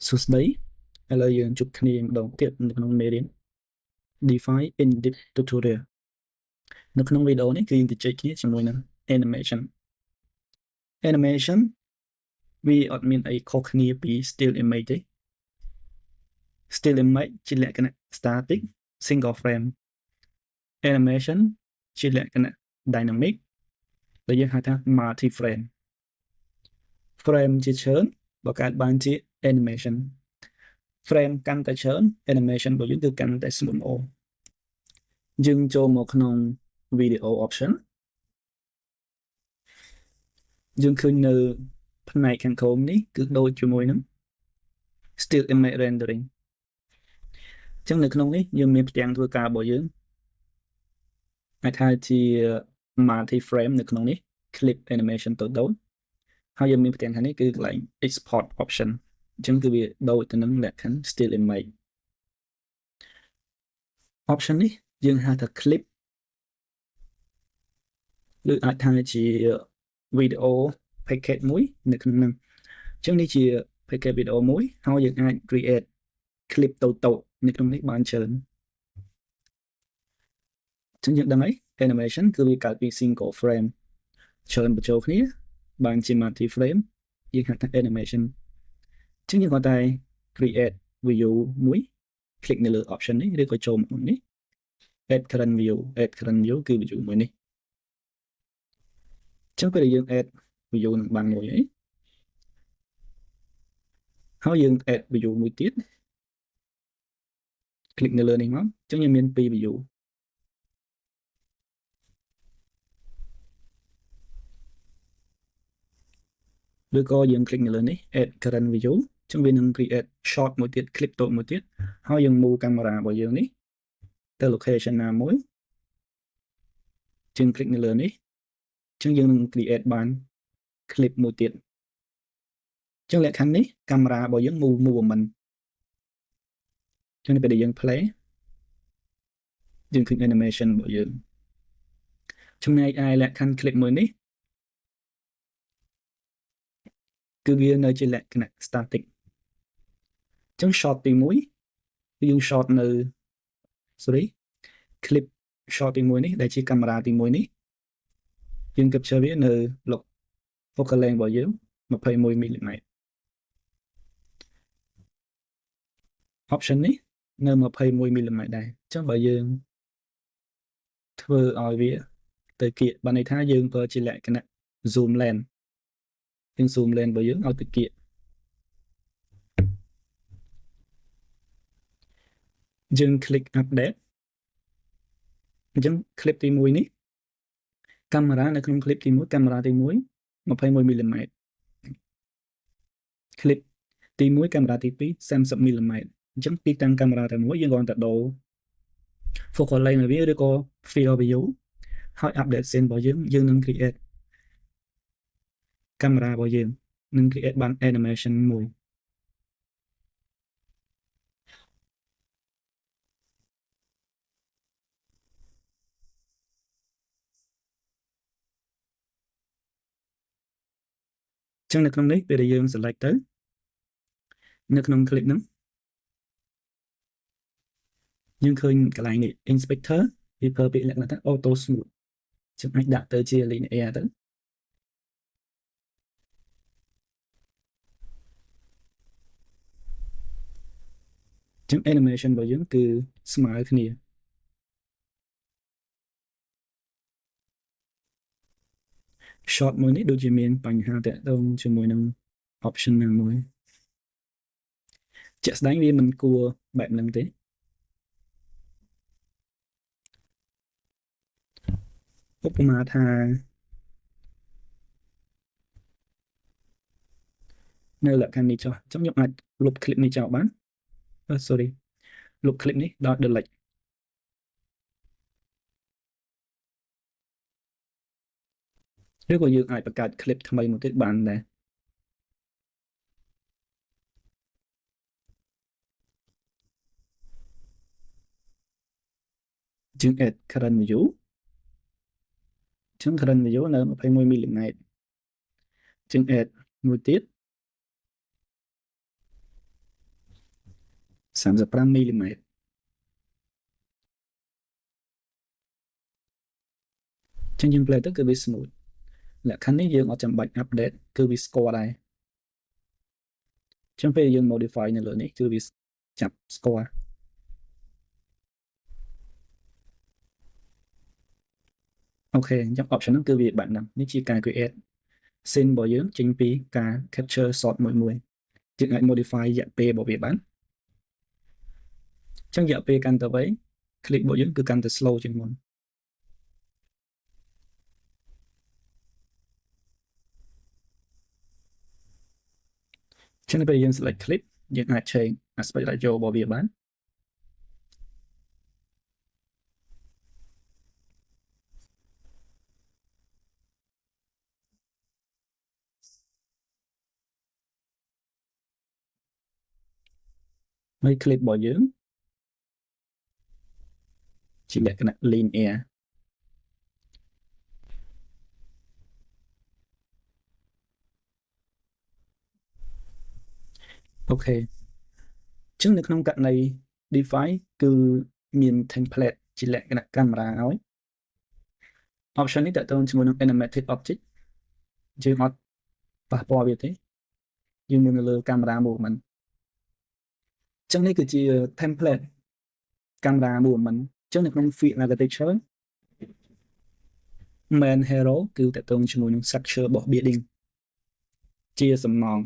សួស្តីឥឡូវយើងជួបគ្នាម្ដងទៀតនៅក្នុងមេរៀន Define in Deep Tutorial នៅក្នុងវីដេអូនេះគឺយើងទៅជែកគ្នាជាមួយនឹង Animation វាអត់មានអីខុសគ្នាពី Still Image ទេ Still Image ជាលក្ខណៈ Static Single Frame Animation ជាលក្ខណៈ Dynamic ដែលយើងហៅថា Multi Frame Frame ជាច្រើនបង្កើតបានជា Animation frame កាន់តែច្រើន animation របស់យើងគឺកាន់តែស្មុគល្អយើងចូលមកក្នុង video option យើងឃើញនៅផ្នែកខាងក្រោមនេះគឺដូចជាមួយនឹង still image rendering អញ្ចឹងនៅក្នុងនេះយើងមានផ្ទាំងធ្វើការរបស់យើងអាចថាជា multi frame នៅក្នុងនេះ clip animation តូចៗហើយយើងមានផ្ទាំងខាងនេះគឺកន្លែង export option អញ្ចឹងគឺវាដូចទៅនឹងលក្ខខណ្ឌ still image option នេះយើងហៅថា clip ឬអាចថាជា video package មួយនៅក្នុងហ្នឹងអញ្ចឹងនេះជា package video មួយហើយយើងអាច create clip តូចៗនៅក្នុងនេះបានច្រើនអញ្ចឹងយើងដឹងហើយ animation គឺវាកើតពី single frame ច្រើនបញ្ចូលគ្នាបានជា multi frame យើងហៅថា animation អញ្ចឹងយើងគាត់តែ create view មួយ click នៅលើ option នេះឬក៏ចូលមកនេះ add current view គឺ view មួយនេះអញ្ចឹងពេលដែលយើង add view នឹងបានមួយអីហើយយើង add view មួយទៀត click នៅលើនេះមកអញ្ចឹងយើងមាន2 view ឬក៏យើង click នៅលើនេះ add current view អញ្ចឹងវានឹង create shot មួយទៀត clip តូចមួយទៀតហើយយើង move camera របស់យើងនេះទៅ location ណាមួយយើង click នៅលើនេះអញ្ចឹងយើងនឹង create បាន clip មួយទៀតអញ្ចឹងលក្ខខណ្ឌនេះកាមេរ៉ារបស់យើង move មិនអញ្ចឹងពេលដែលយើង play យើងឃើញ animation របស់យើងចំណែកឯលក្ខខណ្ឌ clip មួយនេះគឺវានៅជាលក្ខណៈ static អញ្ចឹង shot ទី1គឺយើង shot នៅ clip shot ទី1នេះដែលជាកាមេរ៉ាទី1នេះយើង capture វានៅ focal length របស់យើង21 មីលីម៉ែត្រ option នេះនៅ21 មីលីម៉ែត្រដែរអញ្ចឹងបើយើងធ្វើឲ្យវាទៅគៀកបានន័យថាយើងប្រើជាលក្ខណៈ zoom lens យើង zoom lens របស់យើងឲ្យទៅគៀកយើង click update អញ្ចឹង clip ទី1នេះកាមេរ៉ានៅក្នុង clip ទី1កាមេរ៉ាទី1 21 មីលីម៉ែត្រ clip ទី1កាមេរ៉ាទី2 30 មីលីម៉ែត្រអញ្ចឹងទីតាំងកាមេរ៉ាតែមួយយើងគ្រាន់តែដូរ focal length របស់វាឬក៏ field of view ហើយ update scene របស់យើងនឹង create កាមេរ៉ារបស់យើងនឹង create បាន animation មួយអញ្ចឹងនៅក្នុងនេះពេលដែលយើង select ទៅនៅក្នុង clip ហ្នឹងយើងឃើញកន្លែងនេះ inspector វាប្រើពាក្យលក្ខណៈថា auto smooth អញ្ចឹងអាចដាក់ទៅជា linear ទៅអញ្ចឹង animation របស់យើងគឺស្មើគ្នា shot មួយនេះដូចជាមានបញ្ហាតាក់ទងជាមួយនឹង option ណាមួយជាក់ស្ដែងវាមិនគួរបែបហ្នឹងទេឧបមាថានៅលក្ខខណ្ឌនេះចុះអញ្ចឹងខ្ញុំអាចលុប clip នេះចោលបានsorry លុប clip នេះដោយ delete ឬក៏យើងអាចបង្កើត clip ថ្មីមួយទៀតបានដែរយើង add current view អញ្ចឹង current view នៅ21 មីលីម៉ែត្រយើង add មួយទៀត 35 mm ចឹងយើង play ទៅគឺវា smooth លក្ខខណ្ឌនេះយើងអត់ចាំបាច់ update គឺវាស្គាល់ដែរចឹងពេលយើង modify នៅលើនេះគឺវាចាប់ស្គាល់អូខេអញ្ចឹង option ហ្នឹងគឺវាបែបហ្នឹងនេះជាការ create scene របស់យើងចេញពីការ capture shot មួយយើងអាច modify រយៈពេលរបស់វាបានអញ្ចឹងរយៈពេលកាន់តែវែង clip របស់យើងគឺកាន់តែ slow ជាងមុនចឹងពេលយើង select clip យើងអាច change aspect ratio របស់វាបានហើយ clip របស់យើងជាលក្ខណៈ linear អូខេចឹងនៅក្នុងករណី DeFi គឺមាន template ជាលក្ខណៈកាមេរ៉ាឲ្យ option នេះតើតើជាមួយនឹង animated object យើងអត់ប៉ះពាល់វាទេយើងមាននៅលើកាមេរ៉ា movement ចឹងនេះគឺជា template កាមេរ៉ា movement ចឹងនៅក្នុង field architecture main hero គឺតើតើជាមួយនឹង structure របស់ building ជាសំណង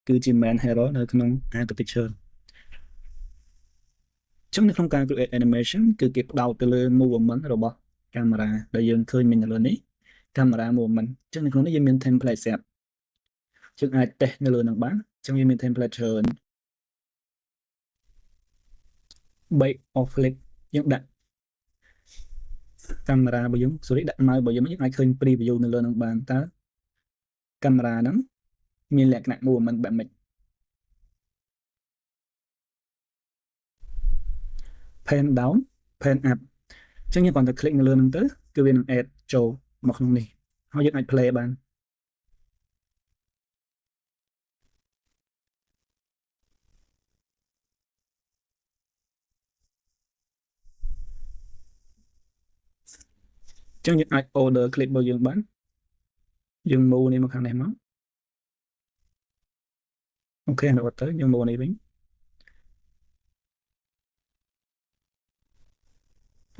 គឺជា main hero នៅក្នុង architecture ចឹងនៅក្នុងការ create animation គឺគេផ្ដោតទៅលើ movement របស់កាមេរ៉ាដែលយើងឃើញមាននៅលើនេះកាមេរ៉ា movement ចឹងនៅក្នុងនេះយើងមាន template ស្រាប់យើងអាច test នៅលើនឹងបានចឹងវាមាន template ច្រើន bake or flick យើងដាក់កាមេរ៉ារបស់យើងដាក់ mouse របស់យើងអាចឃើញ preview នៅលើនឹងបានតើកាមេរ៉ាហ្នឹងមានលក្ខណៈ movement បែបម៉េច pan down pan up ចឹងយើងគ្រាន់តែ click នៅលើហ្នឹងទៅគឺវានឹង add ចូលមកក្នុងនេះហើយយើងអាច play បានចឹងយើងអាច order clip របស់យើងបានយើង move នេះមកខាងនេះមកអូខេដល់ទៅយើង move នេះវិញ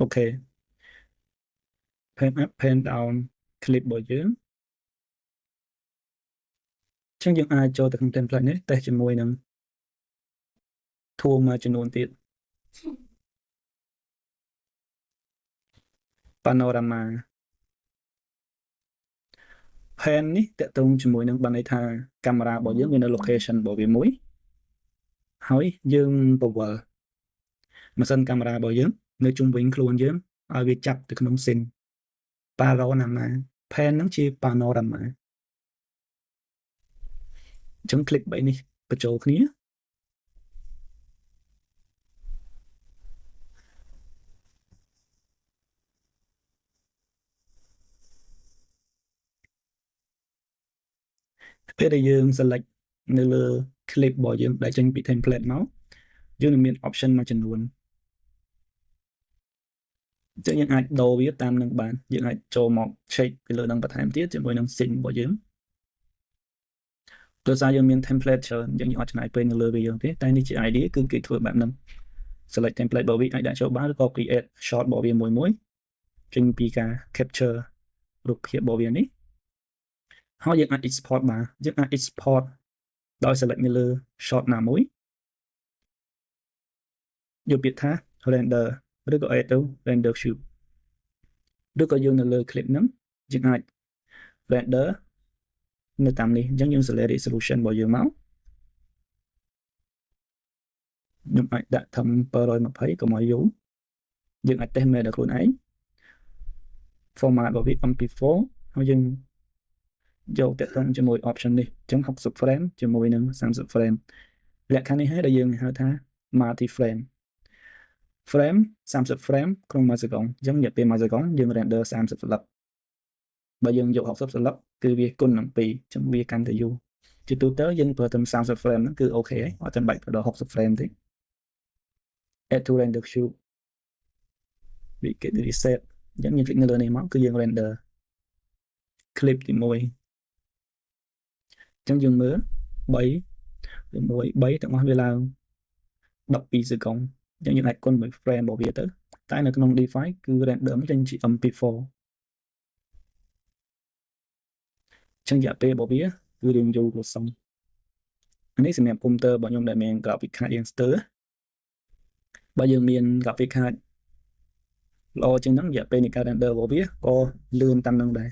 អូខេ pan up pan down clip របស់យើងចឹងយើងអាចចូលទៅក្នុង template នេះតេស្តជាមួយនឹង tool មួយចំនួនទៀត panorama pan នេះតកតងជាមួយនឹងបានន័យថាកាមេរ៉ារបស់យើងមាននៅ location របស់វាមួយហើយយើងពវល់ម៉ាស៊ីនកាមេរ៉ារបស់យើងនៅជុំវិញខ្លួនយើងឲ្យវាចាប់ទៅក្នុង scene panorama pan ហ្នឹងជា panorama អញ្ចឹង click 3នេះបញ្ចូលគ្នាពេលដែលយើង select នៅលើ clip របស់យើងដែលចេញពី template មកយើងនឹងមាន option មួយចំនួនអញ្ចឹងយើងអាចដូរវាតាមនឹងបានយើងអាចចូលមក check ពីលើនឹងបន្ថែមទៀតជាមួយនឹង scene របស់យើងដោយសារយើងមាន template ច្រើនយើងអត់ចំណាយពេលនៅលើវាយើងទេតែនេះជា idea គឺគេធ្វើបែបហ្នឹង select template របស់វាអាចដាក់ចូលបានឬក៏ create shot របស់វាមួយចេញពីការ capture រូបភាពរបស់វានេះហើយយើងអាច export បានយើងអាច export ដោយ select នៅលើ shot ណាមួយយកពាក្យថា render ឬក៏ add ទៅ render cube ឬក៏យើងនៅលើ clip ហ្នឹងយើងអាច render នៅតាមនេះអញ្ចឹងយើង select resolution របស់យើងមកខ្ញុំអាចដាក់ធំ720កុំឲ្យយូរយើងអាច test មែនដល់ខ្លួនឯង format របស់វា MP4 ហើយយើងយកតកតងជាមួយ option នេះអញ្ចឹង60 frame ជាមួយនឹង30 frame លក្ខខណ្ឌនេះហើយដែលយើងហៅថា multi frame frame 30 frame ក្នុង1សកុងអញ្ចឹងរយៈពេល1សកុងយើង render 30 ស្លឹកបើយើងយក60ស្លឹកគឺវាគុណនឹង2អញ្ចឹងវាកាន់តែយូរជាទូទៅយើងប្រើត្រឹម30 frame ហ្នឹងគឺអូខេហើយអត់ចាំបាច់ដល់60 frameទេ add to render queue វាគេ reset អញ្ចឹងយើង click នៅលើនេះមកគឺយើង render clip ទី1អញ្ចឹងយើងមើល3 1 3ទាំងអស់វាឡើង12 second អញ្ចឹងយើងអាចគុណមួយ frame របស់វាទៅតែនៅក្នុង device គឺ render ចេញជា MP4 អញ្ចឹងរយៈពេលរបស់វាគឺរៀងយូរគួរសមនេះសម្រាប់ computer របស់ខ្ញុំដែលមាន graphic card រៀងស្ទើរបើយើងមាន graphic card ល្អជាងហ្នឹងរយៈពេលនៃការ render របស់វាក៏លឿនតាមនឹងដែរ